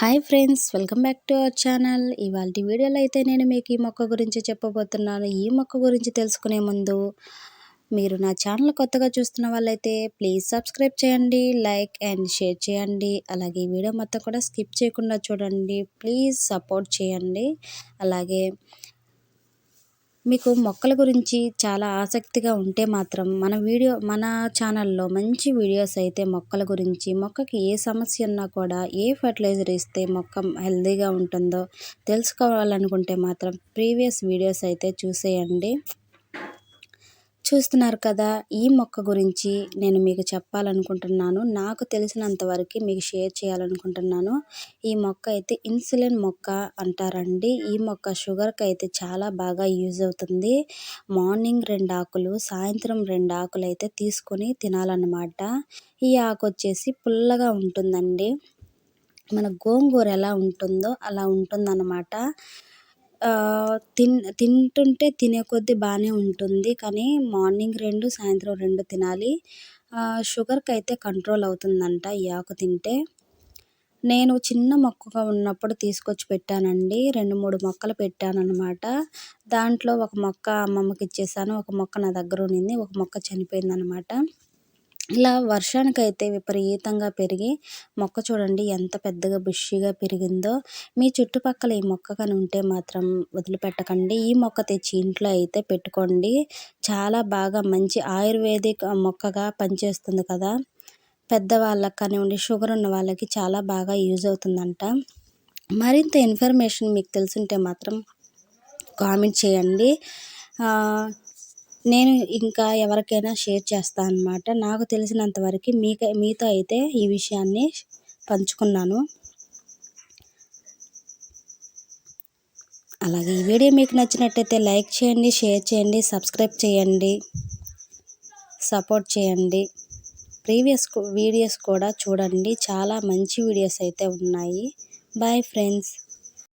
Hi friends, welcome back to our channel. ఇవాల్టి వీడియోలో అయితే నేను మీకు ఈ మొక్క గురించి చెప్పబోతున్నాను. ఈ మొక్క గురించి తెలుసుకునే ముందు మీరు నా ఛానల్ కొత్తగా చూస్తున్న వాళ్ళైతే ప్లీజ్ సబ్స్క్రైబ్ చేయండి, లైక్ అండ్ షేర్ చేయండి. అలాగే ఈ వీడియో మొత్తం కూడా స్కిప్ చేయకుండా చూడండి. ప్లీజ్ సపోర్ట్ చేయండి. అలాగే మీకు మొక్కల గురించి చాలా ఆసక్తిగా ఉంటే మాత్రం మన ఛానల్లో మంచి వీడియోస్ అయితే మొక్కల గురించి, మొక్కకి ఏ సమస్య ఉన్నా కూడా ఏ ఫర్టిలైజర్ ఇస్తే మొక్క హెల్తీగా ఉంటుందో తెలుసుకోవాలనుకుంటే మాత్రం ప్రీవియస్ వీడియోస్ అయితే చూసేయండి. చూస్తున్నారు కదా, ఈ మొక్క గురించి నేను మీకు చెప్పాలనుకుంటున్నాను. నాకు తెలిసినంత వరకు మీకు షేర్ చేయాలనుకుంటున్నాను. ఈ మొక్క అయితే ఇన్సులిన్ మొక్క అంటారండి. ఈ మొక్క షుగర్కి అయితే చాలా బాగా యూజ్ అవుతుంది. మార్నింగ్ 2 ఆకులు, సాయంత్రం 2 ఆకులు అయితే తీసుకొని తినాలన్నమాట. ఈ ఆకు వచ్చేసి పుల్లగా ఉంటుందండి. మన గోంగూర ఎలా ఉంటుందో అలా ఉంటుందన్నమాట. తింటుంటే తినే కొద్దీ బాగానే ఉంటుంది. కానీ మార్నింగ్ 2, సాయంత్రం 2 తినాలి. షుగర్కి అయితే కంట్రోల్ అవుతుందంట ఈ ఆకు తింటే. నేను చిన్న మొక్కగా ఉన్నప్పుడు తీసుకొచ్చి పెట్టానండి. 2, 3 మొక్కలు పెట్టానన్నమాట. దాంట్లో ఒక మొక్క అమ్మమ్మకి ఇచ్చేసాను. ఒక మొక్క నా దగ్గర ఉండింది. ఒక మొక్క చనిపోయిందన్నమాట. ఇలా వర్షానికైతే విపరీతంగా పెరిగి మొక్క చూడండి ఎంత పెద్దగా బుషీగా పెరిగిందో. మీ చుట్టుపక్కల ఈ మొక్క కానీ ఉంటే మాత్రం వదిలిపెట్టకండి. ఈ మొక్క తెచ్చి ఇంట్లో అయితే పెట్టుకోండి. చాలా బాగా మంచి ఆయుర్వేదిక్ మొక్కగా పనిచేస్తుంది కదా. పెద్దవాళ్ళకి కానివ్వండి, షుగర్ ఉన్న వాళ్ళకి చాలా బాగా యూజ్ అవుతుందంట. మరింత ఇన్ఫర్మేషన్ మీకు తెలుసుంటే మాత్రం కామెంట్ చేయండి. నేను ఇంకా ఎవరికైనా షేర్ చేస్తాను అన్నమాట. నాకు తెలిసినంత వరకు మీతో అయితే ఈ విషయాన్ని పంచుకున్నాను. అలాగే ఈ వీడియో మీకు నచ్చినట్టయితే లైక్ చేయండి, షేర్ చేయండి, సబ్స్క్రైబ్ చేయండి, సపోర్ట్ చేయండి. ప్రీవియస్ వీడియోస్ కూడా చూడండి. చాలా మంచి వీడియోస్ అయితే ఉన్నాయి. Bye friends.